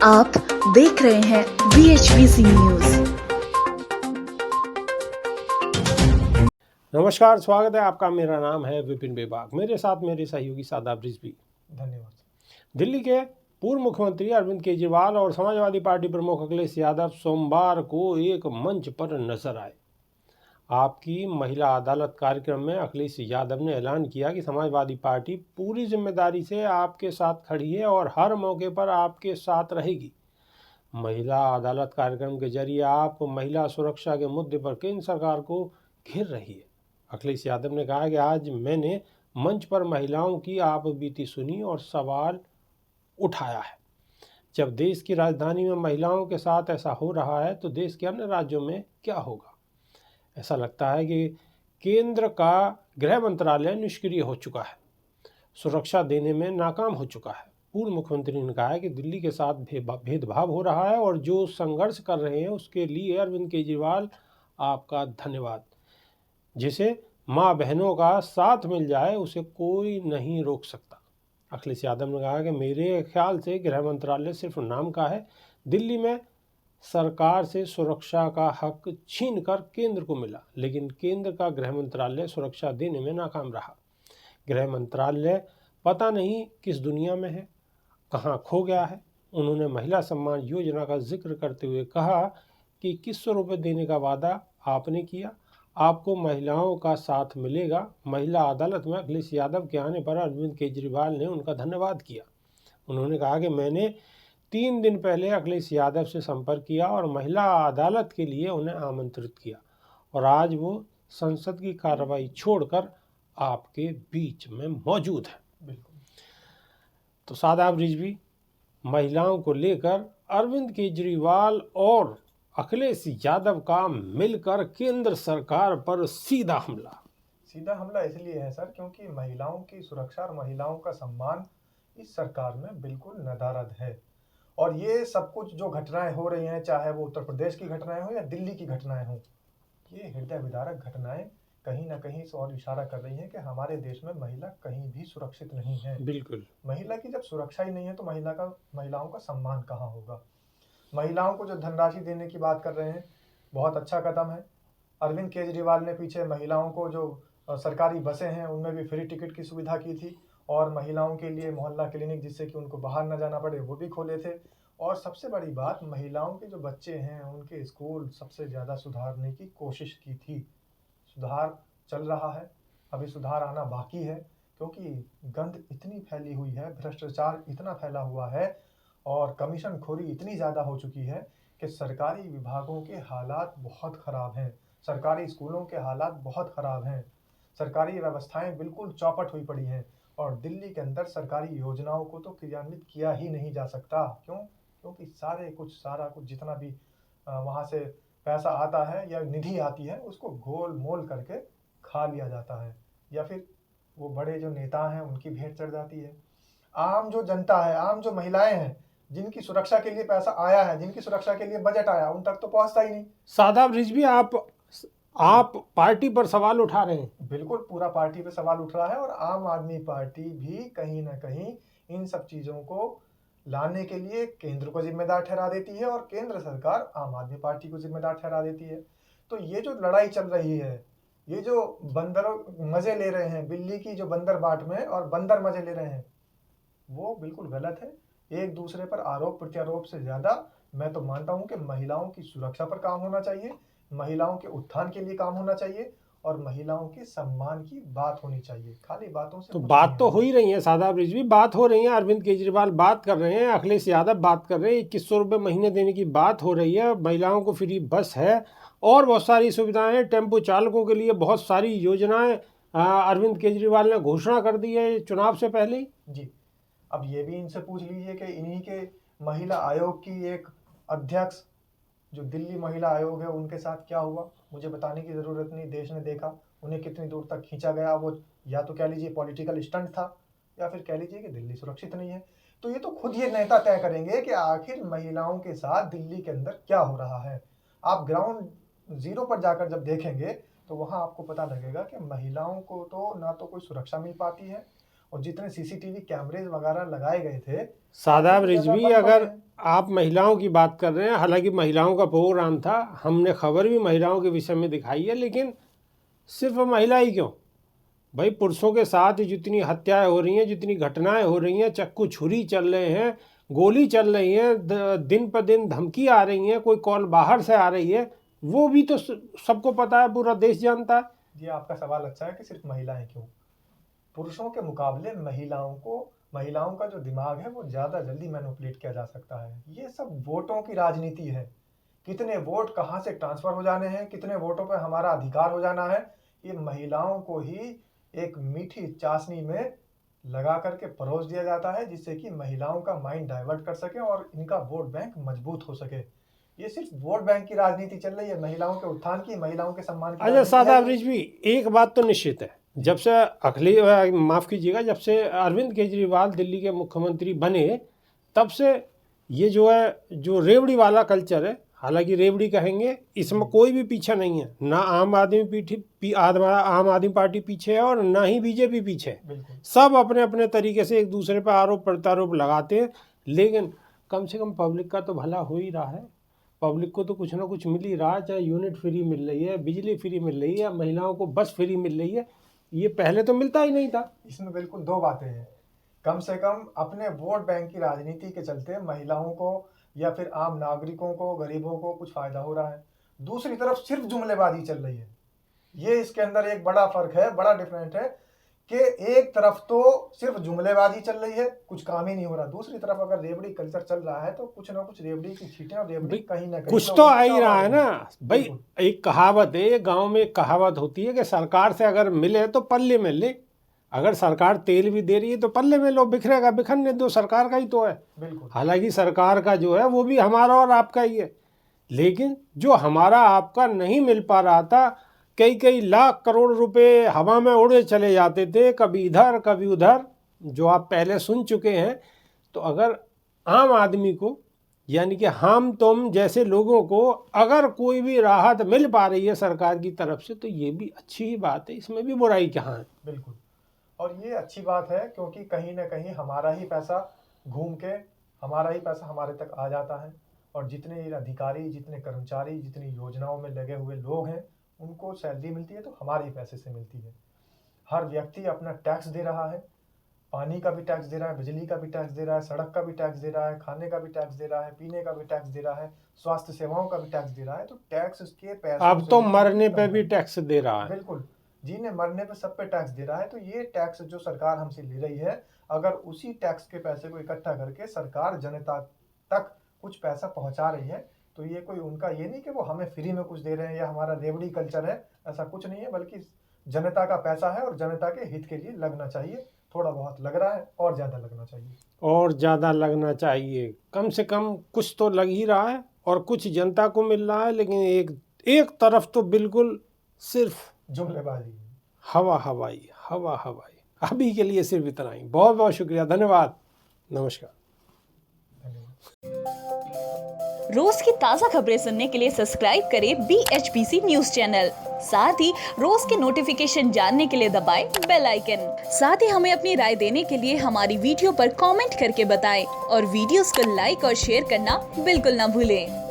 आप देख रहे हैं VHVC न्यूज। नमस्कार, स्वागत है आपका। मेरा नाम है विपिन बेबाक। मेरे साथ मेरे सहयोगी सादाब रिजवी। धन्यवाद। दिल्ली के पूर्व मुख्यमंत्री अरविंद केजरीवाल और समाजवादी पार्टी प्रमुख अखिलेश यादव सोमवार को एक मंच पर नजर आए। आपकी महिला अदालत कार्यक्रम में अखिलेश यादव ने ऐलान किया कि समाजवादी पार्टी पूरी जिम्मेदारी से आपके साथ खड़ी है और हर मौके पर आपके साथ रहेगी। महिला अदालत कार्यक्रम के जरिए आप महिला सुरक्षा के मुद्दे पर केंद्र सरकार को घेर रही है। अखिलेश यादव ने कहा कि आज मैंने मंच पर महिलाओं की आप बीती सुनी और सवाल उठाया है। जब देश की राजधानी में महिलाओं के साथ ऐसा हो रहा है तो देश के अन्य राज्यों में क्या होगा। ऐसा लगता है कि केंद्र का गृह मंत्रालय निष्क्रिय हो चुका है, सुरक्षा देने में नाकाम हो चुका है। पूर्व मुख्यमंत्री ने कहा है कि दिल्ली के साथ भेदभाव हो रहा है और जो संघर्ष कर रहे हैं उसके लिए अरविंद केजरीवाल आपका धन्यवाद। जिसे माँ बहनों का साथ मिल जाए उसे कोई नहीं रोक सकता। अखिलेश यादव ने कहा कि मेरे ख्याल से गृह मंत्रालय सिर्फ नाम का है। दिल्ली में सरकार से सुरक्षा का हक छीन कर केंद्र को मिला, लेकिन केंद्र का गृह मंत्रालय सुरक्षा देने में नाकाम रहा। गृह मंत्रालय पता नहीं किस दुनिया में है, कहाँ खो गया है। उन्होंने महिला सम्मान योजना का जिक्र करते हुए कहा कि 2100 रुपये देने का वादा आपने किया, आपको महिलाओं का साथ मिलेगा। महिला अदालत में अखिलेश यादव के आने पर अरविंद केजरीवाल ने उनका धन्यवाद किया। उन्होंने कहा कि मैंने 3 दिन पहले अखिलेश यादव से संपर्क किया और महिला अदालत के लिए उन्हें आमंत्रित किया और आज वो संसद की कार्रवाई छोड़कर आपके बीच में मौजूद है। बिल्कुल। तो सादाब रिजवी, महिलाओं को लेकर अरविंद केजरीवाल और अखिलेश यादव का मिलकर केंद्र सरकार पर सीधा हमला इसलिए है सर क्योंकि महिलाओं की सुरक्षा और महिलाओं का सम्मान इस सरकार में बिल्कुल नदारद है। और ये सब कुछ जो घटनाएं हो रही हैं, चाहे वो उत्तर प्रदेश की घटनाएं हो या दिल्ली की घटनाएं हो, ये हृदय विदारक घटनाएं कहीं ना कहीं इस और इशारा कर रही हैं कि हमारे देश में महिला कहीं भी सुरक्षित नहीं है। बिल्कुल। महिला की जब सुरक्षा ही नहीं है तो महिलाओं का सम्मान कहाँ होगा। महिलाओं को जो धनराशि देने की बात कर रहे हैं, बहुत अच्छा कदम है। अरविंद केजरीवाल ने पीछे महिलाओं को जो सरकारी बसें हैं उनमें भी फ्री टिकट की सुविधा की थी और महिलाओं के लिए मोहल्ला क्लिनिक, जिससे कि उनको बाहर न जाना पड़े, वो भी खोले थे। और सबसे बड़ी बात, महिलाओं के जो बच्चे हैं उनके स्कूल सबसे ज़्यादा सुधारने की कोशिश की थी। सुधार चल रहा है, अभी सुधार आना बाकी है क्योंकि गंद इतनी फैली हुई है, भ्रष्टाचार इतना फैला हुआ है और कमीशन खोरी इतनी ज़्यादा हो चुकी है कि सरकारी विभागों के हालात बहुत ख़राब हैं, सरकारी स्कूलों के हालात बहुत ख़राब हैं, सरकारी व्यवस्थाएं बिल्कुल चौपट हुई पड़ी हैं और दिल्ली के अंदर सरकारी योजनाओं को तो क्रियान्वित किया ही नहीं जा सकता। क्यों? क्योंकि सारा कुछ जितना भी वहाँ से पैसा आता है या निधि आती है उसको गोल मोल करके खा लिया जाता है या फिर वो बड़े जो नेता हैं उनकी भेंट चढ़ जाती है। आम जो जनता है, आम जो महिलाएं हैं, जिनकी सुरक्षा के लिए पैसा आया है, जिनकी सुरक्षा के लिए बजट आया, उन तक तो पहुंचता ही नहीं। सादाब रिजवी, आप पार्टी पर सवाल उठा रहे हैं। बिल्कुल, पूरा पार्टी पे सवाल उठ रहा है और आम आदमी पार्टी भी कहीं ना कहीं इन सब चीजों को लाने के लिए केंद्र को जिम्मेदार ठहरा देती है और केंद्र सरकार आम आदमी पार्टी को जिम्मेदार ठहरा देती है। तो ये जो लड़ाई चल रही है, ये जो बंदर मजे ले रहे हैं, बिल्ली की जो बंदर बाट में और बंदर मजे ले रहे हैं, वो बिल्कुल गलत है। एक दूसरे पर आरोप प्रत्यारोप से ज्यादा मैं तो मानता हूं कि महिलाओं की सुरक्षा पर काम होना चाहिए, महिलाओं के उत्थान के लिए काम होना चाहिए और महिलाओं के सम्मान की बात होनी चाहिए। खाली बातों से तो बात तो हो ही रही है सादाब रिजवी, बात हो रही है। अरविंद केजरीवाल बात कर रहे हैं, अखिलेश यादव बात कर रहे हैं, 2100 रुपये महीने देने की बात हो रही है। महिलाओं को फ्री बस है और बहुत सारी सुविधाएं, टेम्पो चालकों के लिए बहुत सारी योजनाएं अरविंद केजरीवाल ने घोषणा कर दी है चुनाव से पहले ही। जी, अब ये भी इनसे पूछ लीजिए कि इन्हीं के महिला आयोग की एक अध्यक्ष जो दिल्ली महिला आयोग है उनके साथ क्या हुआ। मुझे बताने की ज़रूरत नहीं, देश ने देखा उन्हें कितनी दूर तक खींचा गया। वो या तो कह लीजिए पॉलिटिकल स्टंट था या फिर कह लीजिए कि दिल्ली सुरक्षित नहीं है। तो ये तो खुद ये नेता तय करेंगे कि आखिर महिलाओं के साथ दिल्ली के अंदर क्या हो रहा है। आप ग्राउंड जीरो पर जाकर जब देखेंगे तो वहाँ आपको पता लगेगा कि महिलाओं को तो ना तो कोई सुरक्षा मिल पाती है और जितने सीसीटीवी कैमरेज वगैरह लगाए गए थे। सादाब रिजवी, आप महिलाओं की बात कर रहे हैं, हालांकि महिलाओं का प्रोग्राम था, हमने खबर भी महिलाओं के विषय में दिखाई है, लेकिन सिर्फ महिला ही क्यों भाई, पुरुषों के साथ जितनी हत्याएं हो रही हैं, जितनी घटनाएं हो रही हैं, चक्कू छुरी चल रहे हैं, गोली चल रही है, दिन पर दिन धमकी आ रही है, कोई कॉल बाहर से आ रही है, वो भी तो सबको पता है, पूरा देश जानता है। ये आपका सवाल अच्छा है कि सिर्फ महिलाएं क्यों। पुरुषों के मुकाबले महिलाओं का जो दिमाग है वो ज़्यादा जल्दी मैनिपुलेट किया जा सकता है। ये सब वोटों की राजनीति है, कितने वोट कहाँ से ट्रांसफ़र हो जाने हैं, कितने वोटों पर हमारा अधिकार हो जाना है, ये महिलाओं को ही एक मीठी चाशनी में लगा करके परोस दिया जाता है, जिससे कि महिलाओं का माइंड डाइवर्ट कर सके और इनका वोट बैंक मजबूत हो सके। ये सिर्फ वोट बैंक की राजनीति चल रही है, महिलाओं के उत्थान की, महिलाओं के सम्मान की। अच्छा सादा भी एक बात तो निश्चित है, जब से माफ़ कीजिएगा, जब से अरविंद केजरीवाल दिल्ली के मुख्यमंत्री बने, तब से ये जो है, जो रेवड़ी वाला कल्चर है, हालांकि रेवड़ी कहेंगे, इसमें कोई भी पीछे नहीं है, ना आम आदमी पार्टी पीछे है और ना ही बीजेपी पीछे है। सब अपने अपने तरीके से एक दूसरे पर आरोप प्रत्यारोप लगाते हैं, लेकिन कम से कम पब्लिक का तो भला हो ही रहा है, पब्लिक को तो कुछ ना कुछ मिल ही रहा है, चाहे यूनिट फ्री मिल रही है, बिजली फ्री मिल रही है, महिलाओं को बस फ्री मिल रही है, ये पहले तो मिलता ही नहीं था। इसमें बिल्कुल दो बातें हैं, कम से कम अपने वोट बैंक की राजनीति के चलते महिलाओं को या फिर आम नागरिकों को, गरीबों को कुछ फायदा हो रहा है, दूसरी तरफ सिर्फ जुमलेबाजी चल रही है। ये इसके अंदर एक बड़ा फर्क है, बड़ा डिफरेंट है कि एक तरफ तो सिर्फ जुमलेबाजी चल रही है, कुछ काम ही नहीं हो रहा, दूसरी तरफ अगर रेवड़ी कल्चर चल रहा है तो कुछ ना कुछ रेवड़ी की छींटें और रेवड़ी कहीं ना कहीं कुछ तो आ ही रहा है ना भाई। एक कहावत है, गांव में एक कहावत होती है कि सरकार से अगर मिले तो पल्ले में ले, अगर सरकार तेल भी दे रही है तो पल्ले में लो, बिखरेगा बिखरने दो, सरकार का ही तो है। हालांकि सरकार का जो है वो भी हमारा और आपका ही है, लेकिन जो हमारा आपका नहीं मिल पा रहा था, कई लाख करोड़ रुपए हवा में उड़े चले जाते थे, कभी इधर कभी उधर, जो आप पहले सुन चुके हैं। तो अगर आम आदमी को, यानी कि हम तुम जैसे लोगों को अगर कोई भी राहत मिल पा रही है सरकार की तरफ से, तो ये भी अच्छी ही बात है, इसमें भी बुराई कहाँ है। बिल्कुल, और ये अच्छी बात है क्योंकि कहीं ना कहीं हमारा ही पैसा घूम के, हमारा ही पैसा हमारे तक आ जाता है, और जितने अधिकारी, जितने कर्मचारी, जितनी योजनाओं में लगे हुए लोग हैं, उनको सैलरी मिलती है तो हमारे ही पैसे से मिलती है। हर व्यक्ति अपना टैक्स दे रहा है, पानी का भी टैक्स दे रहा है, बिजली का भी टैक्स दे रहा है, सड़क का भी टैक्स दे रहा है, खाने का भी टैक्स दे रहा है, पीने का भी टैक्स दे रहा है, स्वास्थ्य सेवाओं का भी टैक्स दे रहा है। तो टैक्स के पैसे अब तो मरने पे भी टैक्स दे रहा है। बिल्कुल, जीने मरने पे सब पे टैक्स दे रहा है। तो ये टैक्स जो सरकार हमसे ले रही है, अगर उसी टैक्स के पैसे को इकट्ठा करके सरकार जनता तक कुछ पैसा पहुंचा रही है, तो ये कोई उनका ये नहीं कि वो हमें फ्री में कुछ दे रहे हैं या हमारा रेवड़ी कल्चर है, ऐसा कुछ नहीं है, बल्कि जनता का पैसा है और जनता के हित के लिए लगना चाहिए। थोड़ा बहुत लग रहा है, और ज़्यादा लगना चाहिए, और ज़्यादा लगना चाहिए, कम से कम कुछ तो लग ही रहा है और कुछ जनता को मिल रहा है। लेकिन एक तरफ तो बिल्कुल सिर्फ जुमलेबाजी, हवा हवाई। अभी के लिए सिर्फ इतना ही। बहुत बहुत शुक्रिया, धन्यवाद, नमस्कार। रोज की ताज़ा खबरें सुनने के लिए सब्सक्राइब करें BHPC न्यूज चैनल। साथ ही रोज के नोटिफिकेशन जानने के लिए दबाएं बेल आइकन। साथ ही हमें अपनी राय देने के लिए हमारी वीडियो पर कमेंट करके बताएं और वीडियोस को लाइक और शेयर करना बिल्कुल ना भूलें।